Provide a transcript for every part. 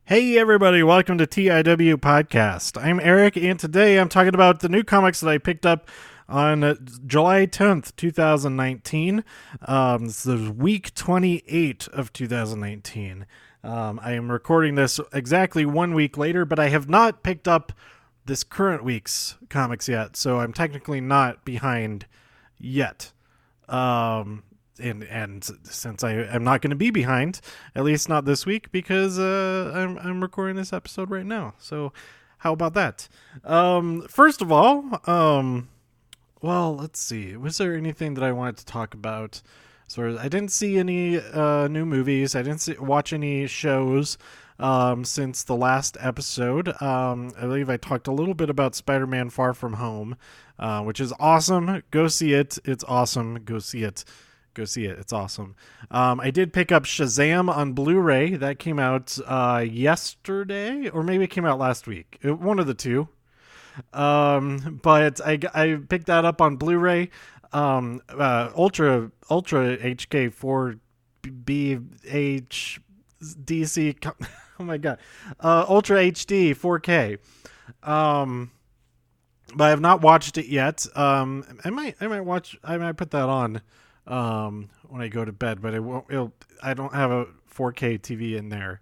Hey everybody, welcome to TIW Podcast. I'm Eric, and today I'm talking about the new comics that I picked up on July 10th, 2019. This is week 28 of 2019. I am recording this exactly 1 week later, but I have not picked up this current week's comics yet, so I'm technically not behind yet. And since I'm not going to be behind, at least not this week, because I'm recording this episode right now. So how about that? First of all, well, let's see. Was there anything that I wanted to talk about? I didn't see any new movies. I didn't watch any shows since the last episode. I believe I talked a little bit about Spider-Man Far From Home, which is awesome. Go see it. It's awesome. Go see it. Go see it. It's awesome. I did pick up Shazam on Blu-ray. That came out yesterday, or maybe it came out last week. One of the two. But I picked that up on Blu-ray. Ultra HK 4BH DC. Oh my god. Ultra HD 4K. But I have not watched it yet. I might put that on when I go to bed, but I don't have a 4K TV in there.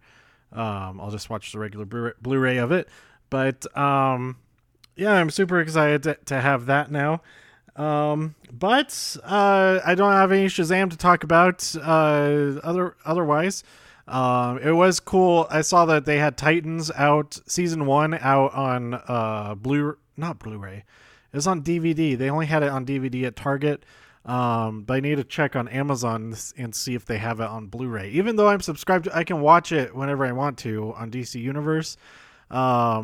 I'll just watch the regular Blu-ray of it. But yeah, I'm super excited to have that now. But I don't have any Shazam to talk about otherwise. It was cool. I saw that they had Titans out, season 1 out on not Blu-ray. It was on DVD. They only had it on DVD at Target. But I need to check on Amazon and see if they have it on Blu-ray. Even though I'm subscribed to, I can watch it whenever I want to on DC Universe. I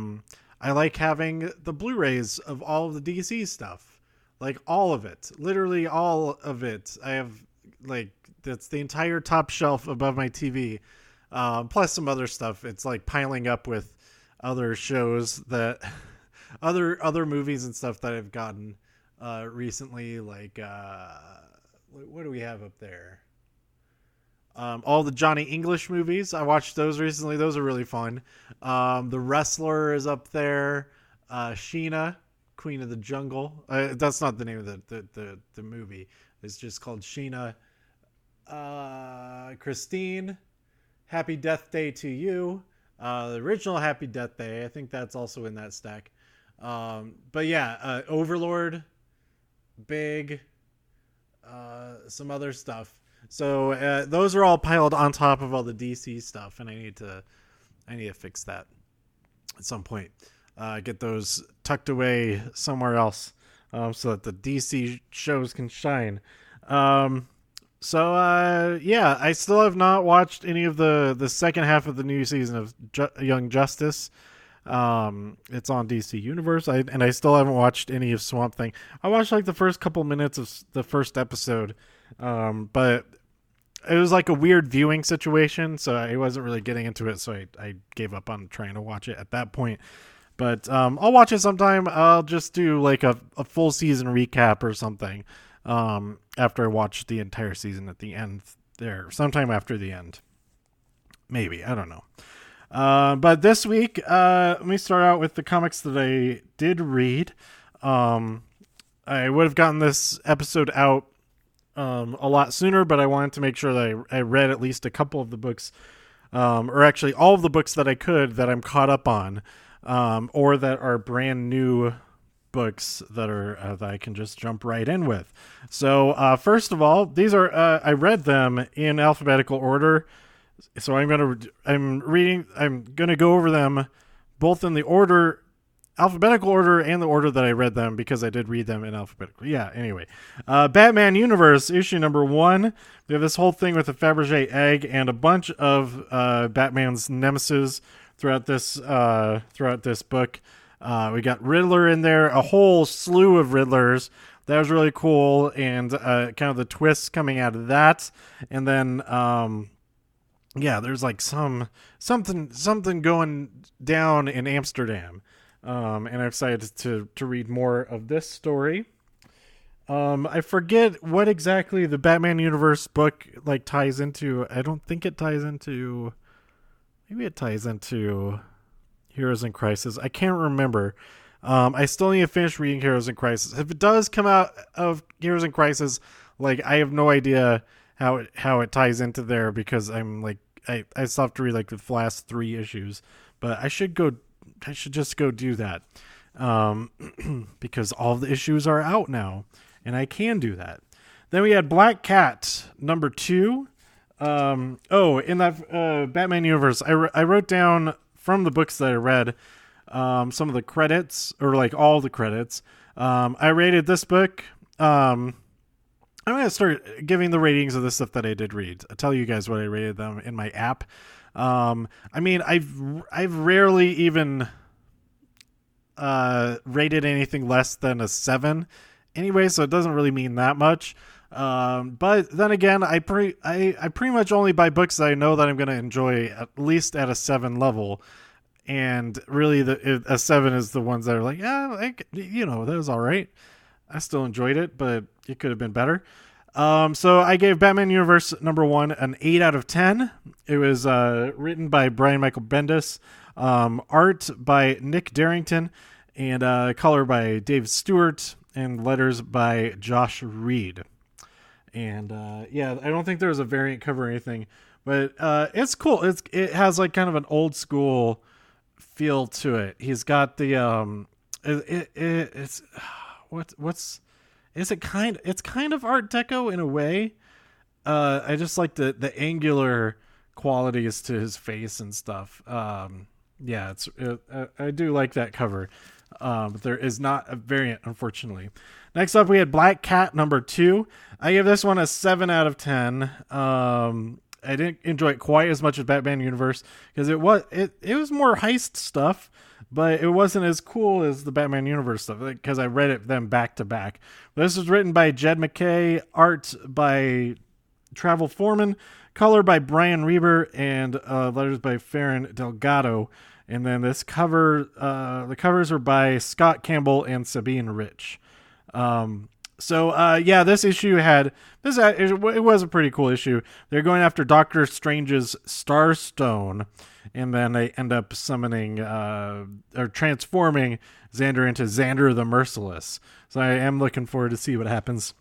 like having the Blu-rays of all of the DC stuff. Like all of it. Literally all of it. I have that's the entire top shelf above my TV. Plus some other stuff. It's like piling up with other shows that other movies and stuff that I've gotten recently, like what do we have up there? All the Johnny English movies. I watched those recently. Those are really fun. The Wrestler is up there. Sheena, Queen of the Jungle. That's not the name of the movie. It's just called Sheena. Christine, Happy Death Day to You. The original Happy Death Day. I think that's also in that stack. But yeah, Overlord, Big, some other stuff. So those are all piled on top of all the DC stuff, and I need to fix that at some point. Get those tucked away somewhere else, so that the DC shows can shine. Yeah, I still have not watched any of the second half of the new season of Young Justice. It's on DC Universe, and I still haven't watched any of Swamp Thing. I watched like the first couple minutes of the first episode, but it was like a weird viewing situation, so I wasn't really getting into it, so I gave up on trying to watch it at that point. But I'll watch it sometime. I'll just do like a full season recap or something after I watch the entire season at the end there, sometime after the end. Maybe, I don't know. But this week, let me start out with the comics that I did read. I would have gotten this episode out a lot sooner, but I wanted to make sure that I read at least a couple of the books, or actually all of the books that I could that I'm caught up on, or that are brand new books that are that I can just jump right in with. So first of all, these are I read them in alphabetical order. So I'm gonna go over them both in the alphabetical order and the order that I read them, because I did read them in alphabetical. Yeah. Anyway, Batman Universe issue number 1. We have this whole thing with the Fabergé egg and a bunch of Batman's nemesis throughout this book. We got Riddler in there, a whole slew of Riddlers. That was really cool, and kind of the twists coming out of that, and then. Yeah, there's like something going down in Amsterdam, and I'm excited to read more of this story. I forget what exactly the Batman Universe book like ties into. I don't think it ties into maybe it ties into Heroes in Crisis. I can't remember. I still need to finish reading Heroes in Crisis. If it does come out of Heroes in Crisis, like I have no idea how it ties into there because I'm like I still have to read like the last 3 issues, but I should just go do that because all the issues are out now and I can do that. Then we had Black Cat number 2. In that Batman universe, I wrote down from the books that I read some of the credits, or like all the credits. I rated this book. I'm going to start giving the ratings of the stuff that I did read. I'll tell you guys what I rated them in my app. I mean, I've rarely even rated anything less than a 7 anyway, so it doesn't really mean that much. But then again, I pretty much only buy books that I know that I'm going to enjoy at least at a 7 level. And really, a 7 is the ones that are like, yeah, that was all right. I still enjoyed it, but it could have been better. So I gave Batman Universe number 1 an 8 out of 10. It was written by Brian Michael Bendis, art by Nick Darrington, and color by Dave Stewart, and letters by Josh Reed. And I don't think there was a variant cover or anything, but it's cool. It has like kind of an old school feel to it. He's got the it's kind of Art Deco in a way. I just like the angular qualities to his face and stuff. I do like that cover. But there is not a variant, unfortunately. Next up, we had Black Cat number 2. I gave this one a 7 out of 10. I didn't enjoy it quite as much as Batman Universe because it was more heist stuff, but it wasn't as cool as the Batman Universe stuff because I read them back to back. This was written by Jed MacKay, art by Travel Foreman, color by Brian Reber, and letters by Farron Delgado. And then this cover, the covers are by Scott Campbell and Sabine Rich. This issue it was a pretty cool issue. They're going after Doctor Strange's Starstone, and then they end up summoning or transforming Xander into Xander the Merciless. So I am looking forward to see what happens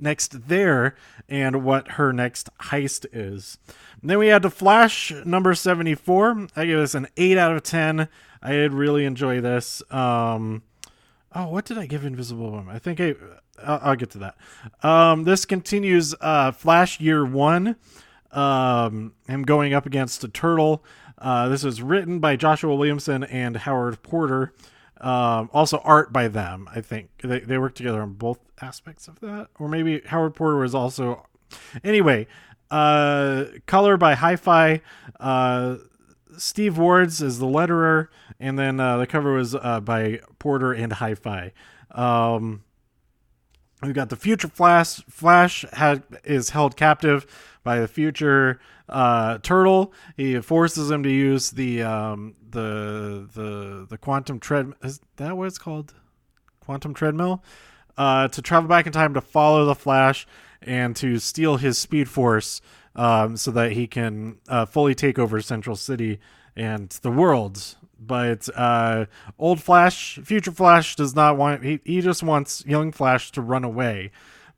next there, and what her next heist is. And then we had The Flash number 74. I give this an 8 out of 10. I did really enjoy this. What did I give Invisible Woman? I think I'll get to that. This continues Flash Year 1. Him going up against a turtle. This is written by Joshua Williamson and Howard Porter. Also art by them. I think they work together on both aspects of that. Or maybe Howard Porter was also... Anyway, color by Hi-Fi. Steve Wards is the letterer, and then the cover was by Porter and Hi-Fi. We've got the future Flash. Flash is held captive by the future turtle. He forces him to use the quantum treadmill. Is that what it's called? Quantum treadmill. To travel back in time to follow the Flash and to steal his speed force. So that he can fully take over Central City and the world. But old Flash, future Flash, does not want... He just wants young Flash to run away.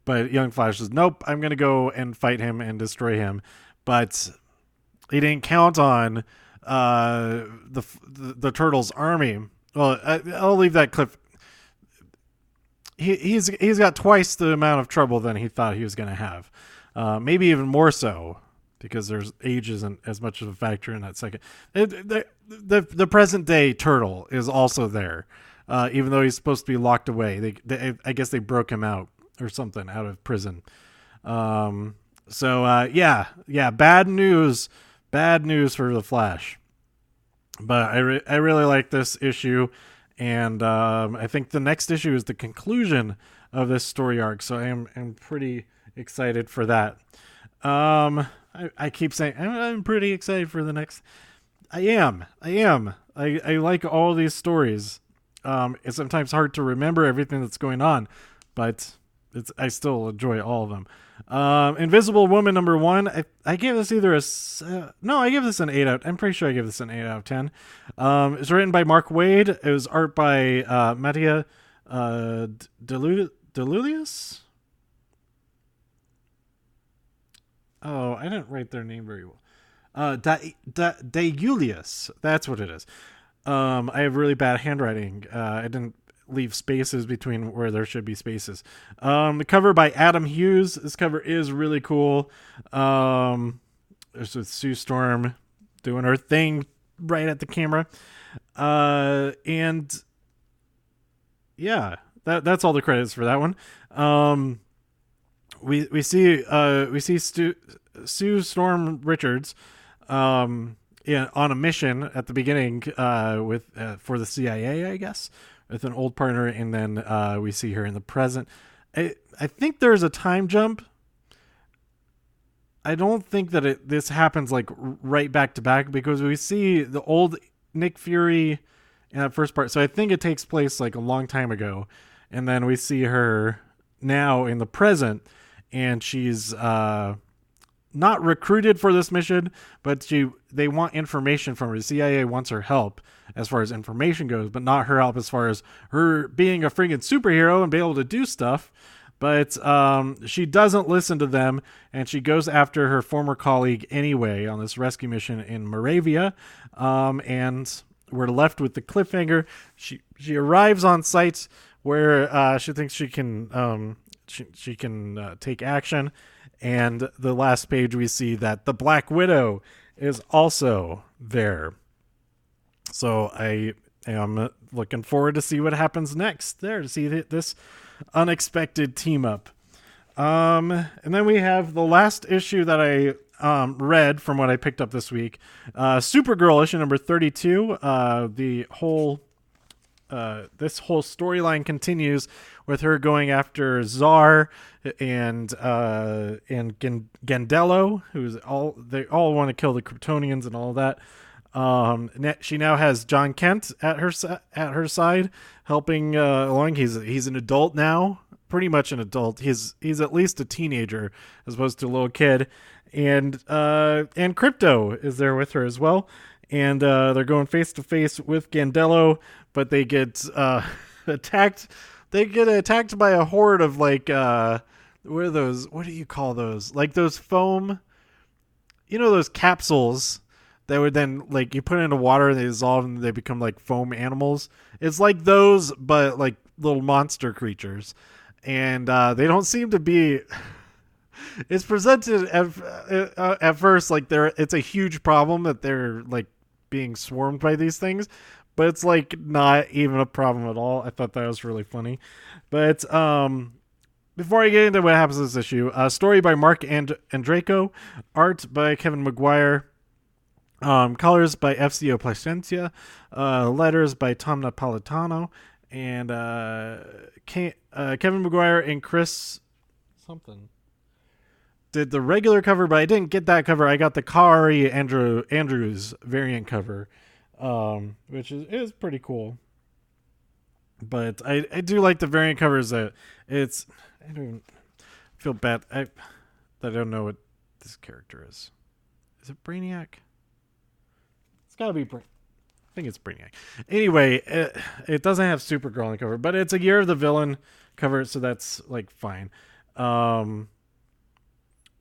But young Flash says, nope, I'm going to go and fight him and destroy him. But he didn't count on the Turtles' army. Well, I'll leave that clip. He's got twice the amount of trouble than he thought he was going to have. Maybe even more so, because there's age isn't as much of a factor in that second. The present day turtle is also there, even though he's supposed to be locked away. I guess they broke him out or something out of prison. Bad news for the Flash. But I really like this issue, and I think the next issue is the conclusion of this story arc. So I'm pretty excited for that. I keep saying I'm pretty excited for the next. I am. I like all these stories. It's sometimes hard to remember everything that's going on, but I still enjoy all of them. Invisible Woman #1. I gave this either no, I gave this an 8 out. I'm pretty sure I gave this an 8 out of 10. It's written by Mark Waid. It was art by Mattia Delulius. Oh, I didn't write their name very well. Julius. That's what it is. I have really bad handwriting. I didn't leave spaces between where there should be spaces. The cover by Adam Hughes. This cover is really cool. There's with Sue Storm doing her thing right at the camera. And yeah, that's all the credits for that one. We see Sue Storm Richards on a mission at the beginning with for the CIA, I guess, with an old partner, and then we see her in the present. I think there's a time jump. I don't think that this happens like right back to back, because we see the old Nick Fury in that first part. So I think it takes place like a long time ago, and then we see her now in the present, and she's not recruited for this mission, but they want information from her. The CIA wants her help as far as information goes, but not her help as far as her being a freaking superhero and be able to do stuff. But she doesn't listen to them, and she goes after her former colleague anyway on this rescue mission in Moravia. And we're left with the cliffhanger. She arrives on site where she thinks she can take action. And the last page, we see that the Black Widow is also there. So I am looking forward to see what happens next there, to see this unexpected team up. And then we have the last issue that I read from what I picked up this week. Supergirl issue number 32. This whole storyline continues with her going after Zar and Gandello, they all want to kill the Kryptonians and all that. She now has John Kent at her side, helping along. He's an adult now, pretty much an adult. He's at least a teenager as opposed to a little kid, and Crypto is there with her as well, and they're going face to face with Gandello, but they get attacked. They get attacked by a horde of like what are those? What do you call those? Like those foam, those capsules that would then, like, you put it into water and they dissolve and they become like foam animals. It's like those, but like little monster creatures, and they don't seem to be. It's presented at first like it's a huge problem that they're like being swarmed by these things, but it's like not even a problem at all. I thought that was really funny. But before I get into what happens in this issue, story by Mark Andreyko, art by Kevin McGuire, colors by FCO Placencia, letters by Tom Napolitano, and Kevin McGuire and Chris something did the regular cover, but I didn't get that cover. I got the Kari Andrews variant cover, which is pretty cool. But I do like the variant covers. I don't feel bad. I don't know what this character is. Is it Brainiac? It's gotta be I think it's Brainiac. Anyway, it doesn't have Supergirl on the cover, but it's a Year of the Villain cover, so that's like fine.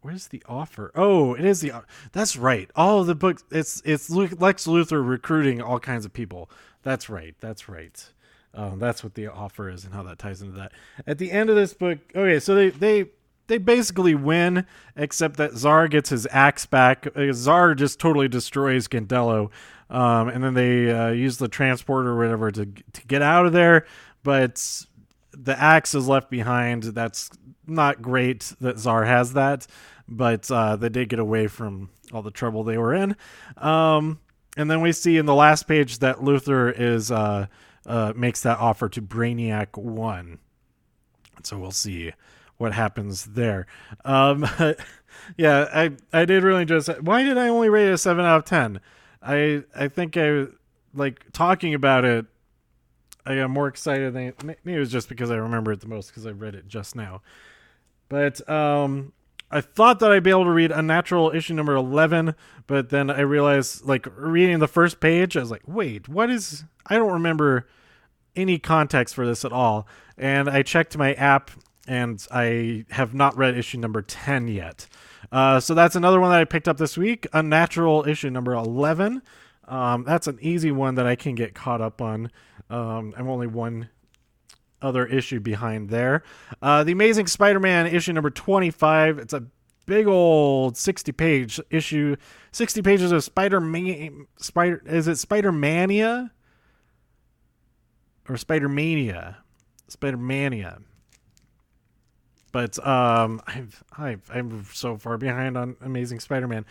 Where's the offer? Oh, it is that's right. All of the books, it's Lex Luthor recruiting all kinds of people. That's right. That's what the offer is and how that ties into that. At the end of this book, okay, so they basically win, except that Zar gets his axe back. Zar just totally destroys Gandello, and then they use the transporter or whatever to get out of there, but the axe is left behind. That's not great that Zar has that, but they did get away from all the trouble they were in. And then we see in the last page that Luthor is makes that offer to Brainiac 1. So we'll see what happens there. Yeah, I did really enjoy this. Why did I only rate it a 7 out of 10? I think I like talking about it. I got more excited than maybe it was just because I remember it the most because I read it just now. But I thought that I'd be able to read Unnatural issue number 11, but then I realized, like, reading the first page, I was like, wait, what is. I don't remember any context for this at all. And I checked my app, and I have not read issue number 10 yet. So that's another one that I picked up this week. Unnatural issue number 11. That's an easy one that I can get caught up on. I'm only one other issue behind there. The Amazing Spider-Man issue number 25. It's a big old 60-page issue. 60 pages of is it Spider-Mania? Or Spider-Mania? Spider-Mania. But I'm so far behind on Amazing Spider-Man.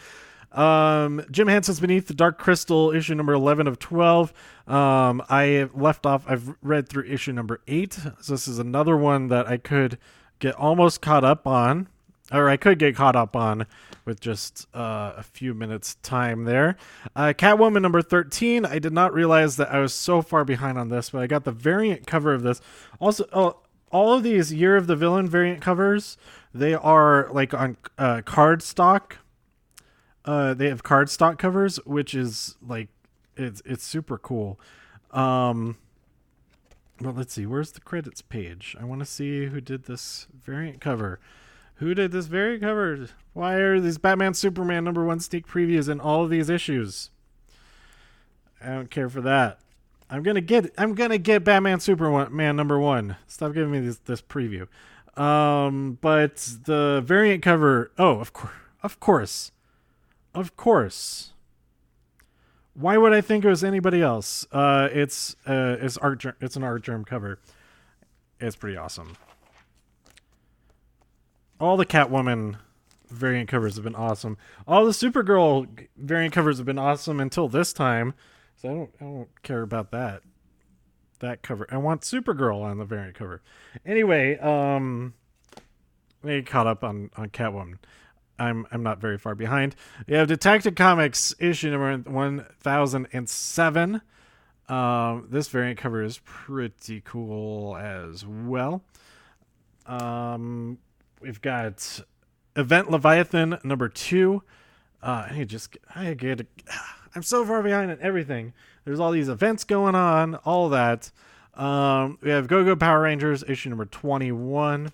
Jim Henson's Beneath the Dark Crystal, issue number 11 of 12. I left off, I've read through issue number 8. So this is another one that I could get almost caught up on. Or I could get caught up on with just a few minutes time there. Catwoman number 13. I did not realize that I was so far behind on this, but I got the variant cover of this. Also, all of these Year of the Villain variant covers, they are like on cardstock. They have cardstock covers, which is like it's super cool. Well, let's see. Where's the credits page? I want to see who did this variant cover. Who did this variant cover? Why are these Batman Superman number 1 sneak previews in all of these issues? I don't care for that. I'm gonna get Batman Superman number 1. Stop giving me this preview. But the variant cover. Oh, of course. Why would I think it was anybody else? It's an art germ cover. It's pretty awesome. All the Catwoman variant covers have been awesome. All the Supergirl variant covers have been awesome until this time. So I don't care about that cover. I want Supergirl on the variant cover. Anyway, they caught up on Catwoman. I'm not very far behind. You have Detective Comics issue number 1007. This variant cover is pretty cool as well. We've got Event Leviathan number 2. I'm so far behind on everything. There's all these events going on, all that. We have Go-Go Power Rangers issue number 21.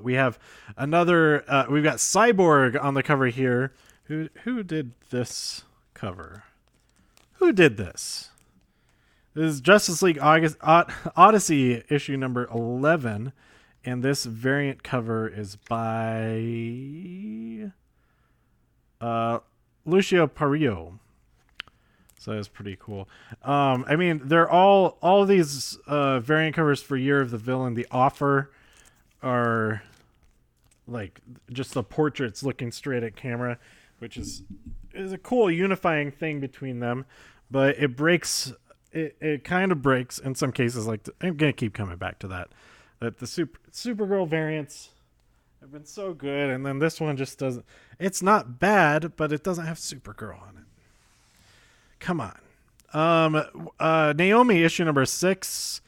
We have another. We've got Cyborg on the cover here. Who did this cover? Who did this? This is Justice League Odyssey issue number 11, and this variant cover is by Lucio Parrillo. So that's pretty cool. I mean, they're all of these variant covers for Year of the Villain. The offer are like just the portraits looking straight at camera, which is a cool unifying thing between them. But it breaks. It kind of breaks in some cases. Like I'm gonna keep coming back to that. That the Supergirl variants have been so good, and then this one just doesn't. It's not bad, but it doesn't have Supergirl on it. Come on. Naomi issue number 6.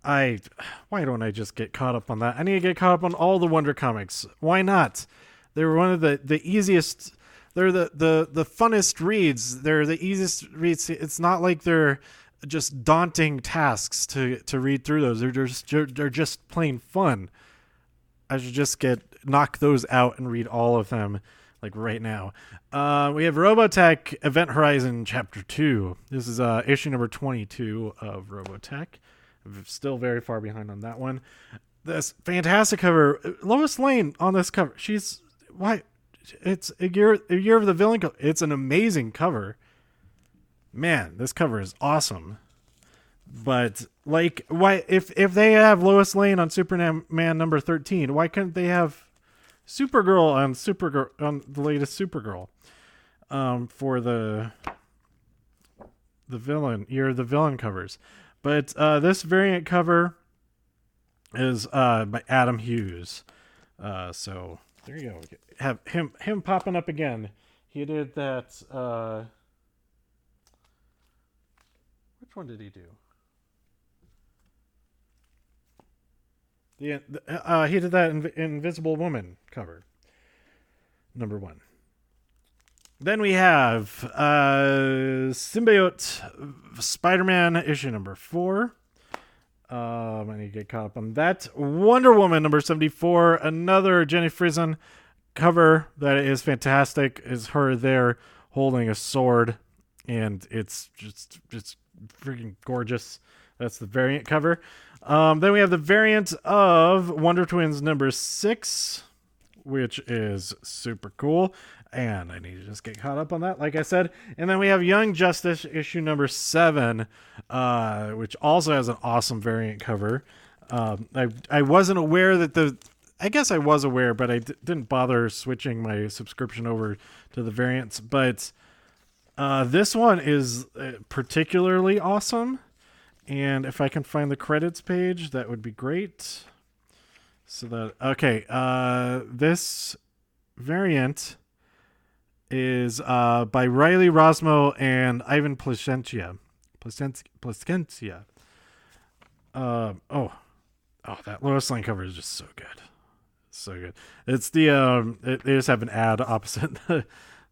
Why don't I just get caught up on that? I need to get caught up on all the Wonder Comics. Why not? They were one of the easiest. They're the funnest reads. They're the easiest reads. It's not like they're just daunting tasks to read through those. They're just plain fun. I should just knock those out and read all of them like right now. We have Robotech Event Horizon Chapter 2. This is issue number 22 of Robotech. I'm still very far behind on that one. This fantastic cover. Lois Lane on this cover. It's a year of the Villain cover. It's an amazing cover. Man, this cover is awesome. But like, why if they have Lois Lane on Superman number 13, why couldn't they have Supergirl on the latest Supergirl? For the villain Year of the Villain covers. But this variant cover is by Adam Hughes. So there you go. Have him popping up again. He did that. Which one did he do? He did that Invisible Woman cover, number 1. Then we have Symbiote Spider-Man issue number 4. I need to get caught up on that. Wonder Woman number 74. Another Jenny Frison cover that is fantastic. Is her there holding a sword, and it's just freaking gorgeous. That's the variant cover. Then we have the variant of Wonder Twins number 6, which is super cool. And I need to just get caught up on that, like I said. And then we have Young Justice issue number 7, which also has an awesome variant cover. I wasn't aware that I guess I was aware, but I didn't bother switching my subscription over to the variants. But this one is particularly awesome. And if I can find the credits page, that would be great. This variant is by Riley Rosmo and Ivan Placencia. That Lois Lane cover is just so good. So good. It's the they just have an ad opposite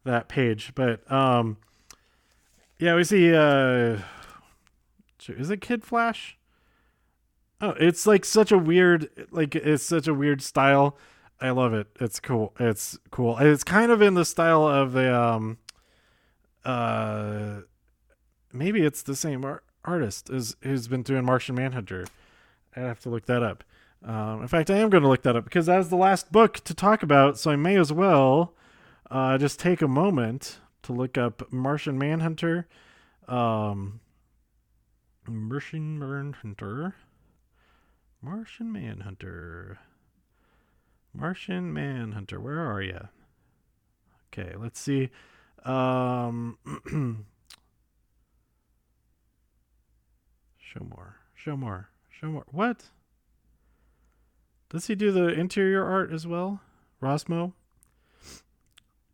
that page, but we see is it Kid Flash? Oh, it's like such a weird style. I love it. It's cool. It's kind of in the style of the maybe it's the same artist as who's been doing Martian Manhunter. I have to look that up. In fact, I am going to look that up because that's the last book to talk about, so I may as well just take a moment to look up Martian Manhunter. Martian Manhunter, where are you? Okay, let's see. Show more. What? Does he do the interior art as well? Rosmo?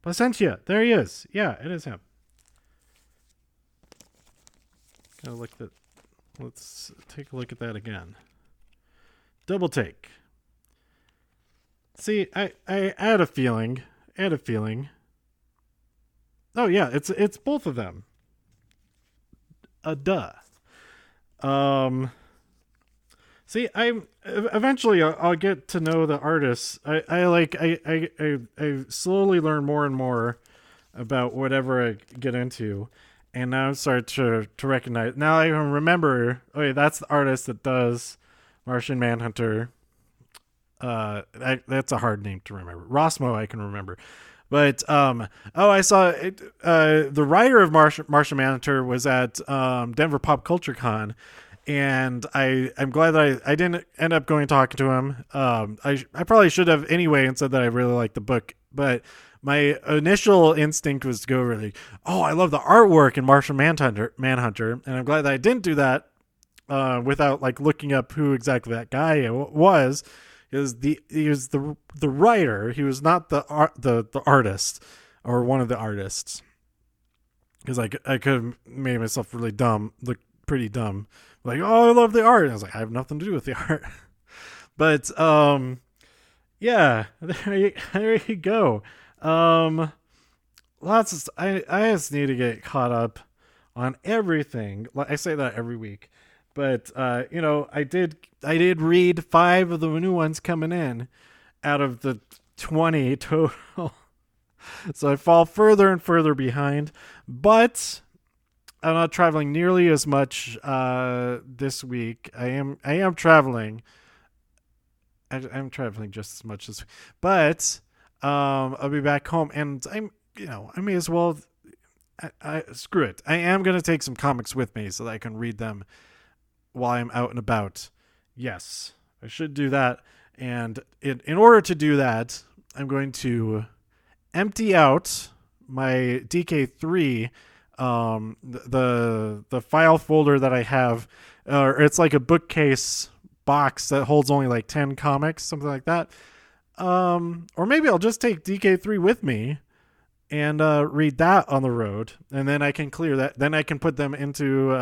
Placentia, there he is. Yeah, it is him. Let's take a look at that again. Double take. See, I had a feeling. Oh yeah, it's both of them. Duh. See, I'll get to know the artists. I slowly learn more and more about whatever I get into, and now I start to recognize. Now I even remember. Okay, that's the artist that does Martian Manhunter. That's a hard name to remember. Rosmo, I can remember. But I saw it. The writer of Martian Manhunter was at Denver Pop Culture Con, and I'm glad that I didn't end up going talking to him. I probably should have anyway and said that I really liked the book, but my initial instinct was to go really, I love the artwork in Martian Manhunter, and I'm glad that I didn't do that without like looking up who exactly that guy was. He was the writer. He was not the artist or one of the artists. Because I could have made myself really dumb, look pretty dumb. Like, I love the art. And I was like, I have nothing to do with the art. But yeah, there you go. Lots. I just need to get caught up on everything. I say that every week. But I did read 5 of the new ones coming in out of the 20 total. So I fall further and further behind. But I'm not traveling nearly as much this week. I am traveling. I'm traveling just as much as, but I'll be back home, and I may as well. I screw it. I am gonna take some comics with me so that I can read them while I'm out and about. Yes, I should do that. And in order to do that, I'm going to empty out my DK3, the file folder that I have. It's like a bookcase box that holds only like 10 comics, something like that. Or maybe I'll just take DK3 with me and read that on the road, and then I can clear that. Then I can put them into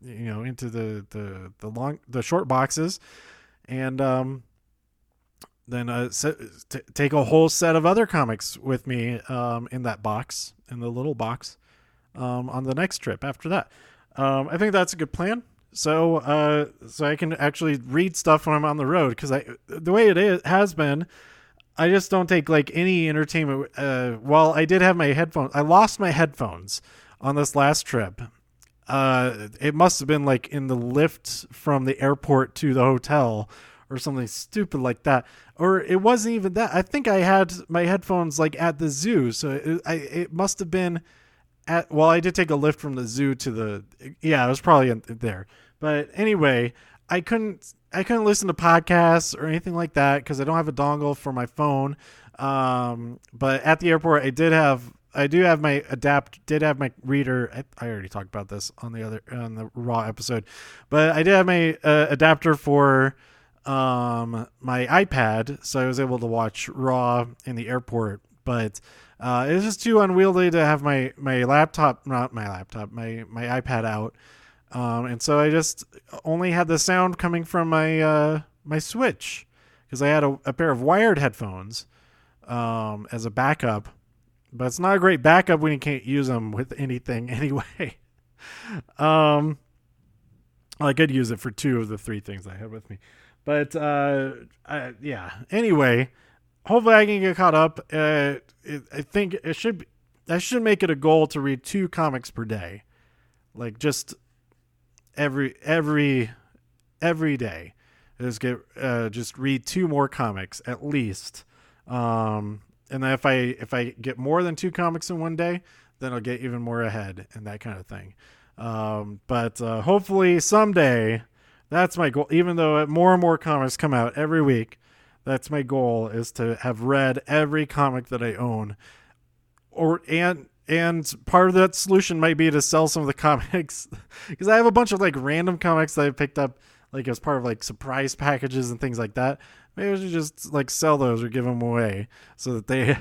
into the short boxes, and then take a whole set of other comics with me in that box, in the little box, on the next trip after that. I think that's a good plan. So I can actually read stuff when I'm on the road, because the way has been, I just don't take like any entertainment. Well, I did have my headphones. I lost my headphones on this last trip. It must have been like in the lift from the airport to the hotel or something stupid like that. Or it wasn't even that. I think I had my headphones like at the zoo. So it must have been well, I did take a lift from the zoo to it was probably there. But anyway, I couldn't listen to podcasts or anything like that because I don't have a dongle for my phone. But at the airport, I did have my reader. I already talked about this on the Raw episode, but I did have my adapter for my iPad, so I was able to watch Raw in the airport. But it was just too unwieldy to have my iPad out. And so I just only had the sound coming from my Switch, because I had a pair of wired headphones as a backup. But it's not a great backup when you can't use them with anything anyway. I could use it for 2 of the 3 things I had with me. But yeah. Anyway, hopefully I can get caught up. I think I should make it a goal to read 2 comics per day. Like just every day. Just read 2 more comics at least. And then if I get more than 2 comics in one day, then I'll get even more ahead and that kind of thing. But hopefully someday, that's my goal. Even though more and more comics come out every week, that's my goal, is to have read every comic that I own. And part of that solution might be to sell some of the comics, because I have a bunch of like random comics that I picked up like as part of like surprise packages and things like that. Maybe I should just like sell those or give them away so that they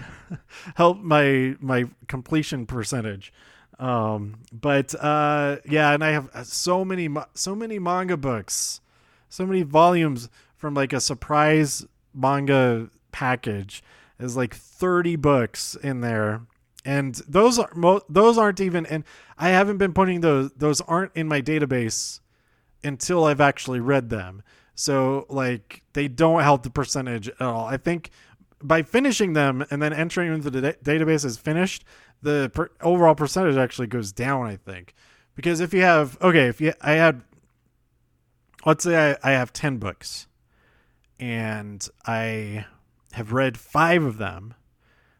help my completion percentage. But yeah, and I have so many manga books, so many volumes from like a surprise manga package. There's like 30 books in there, and those aren't even, and I haven't been putting those aren't in my database until I've actually read them. So like they don't help the percentage at all. I think by finishing them and then entering into the database as finished, the overall percentage actually goes down, I think. Because let's say I have 10 books and I have read 5 of them.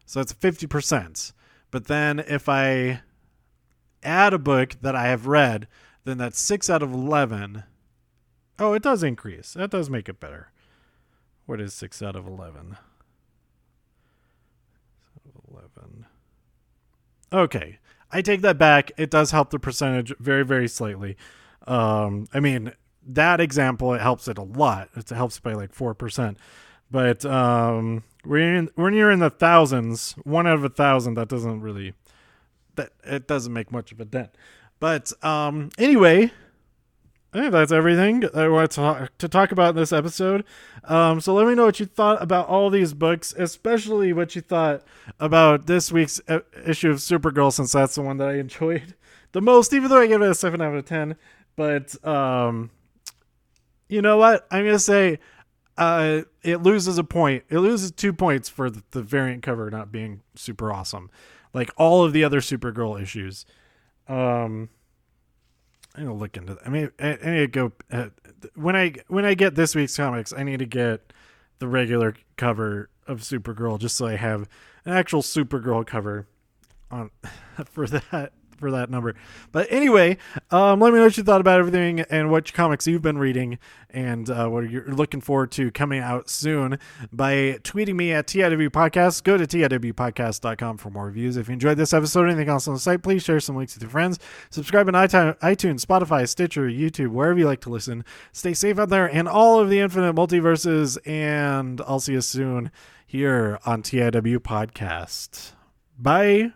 So it's 50%. But then if I add a book that I have read, then that's 6 out of 11. Oh, it does increase. That does make it better. What is 6 out of 11? 11. Okay. I take that back. It does help the percentage very, very slightly. I mean, that example, it helps it a lot. It helps by like 4%. But when you're in the thousands, 1 out of 1,000, that doesn't really, it doesn't make much of a dent. But anyway, I think that's everything I want to talk about in this episode. So let me know what you thought about all these books, especially what you thought about this week's issue of Supergirl, since that's the one that I enjoyed the most, even though I gave it a 7 out of 10. But you know what? I'm going to say it loses a point. It loses 2 points for the variant cover not being super awesome, like all of the other Supergirl issues. I need to look into that. I mean, I need to go when I get this week's comics, I need to get the regular cover of Supergirl just so I have an actual Supergirl cover on for that number. But anyway, let me know what you thought about everything and what comics you've been reading and what you're looking forward to coming out soon by tweeting me at TIW Podcast. Go to TIWpodcast.com for more reviews. If you enjoyed this episode or anything else on the site, please share some links with your friends. Subscribe on iTunes, Spotify, Stitcher, YouTube, wherever you like to listen. Stay safe out there in all of the infinite multiverses, and I'll see you soon here on TIW Podcast. Bye.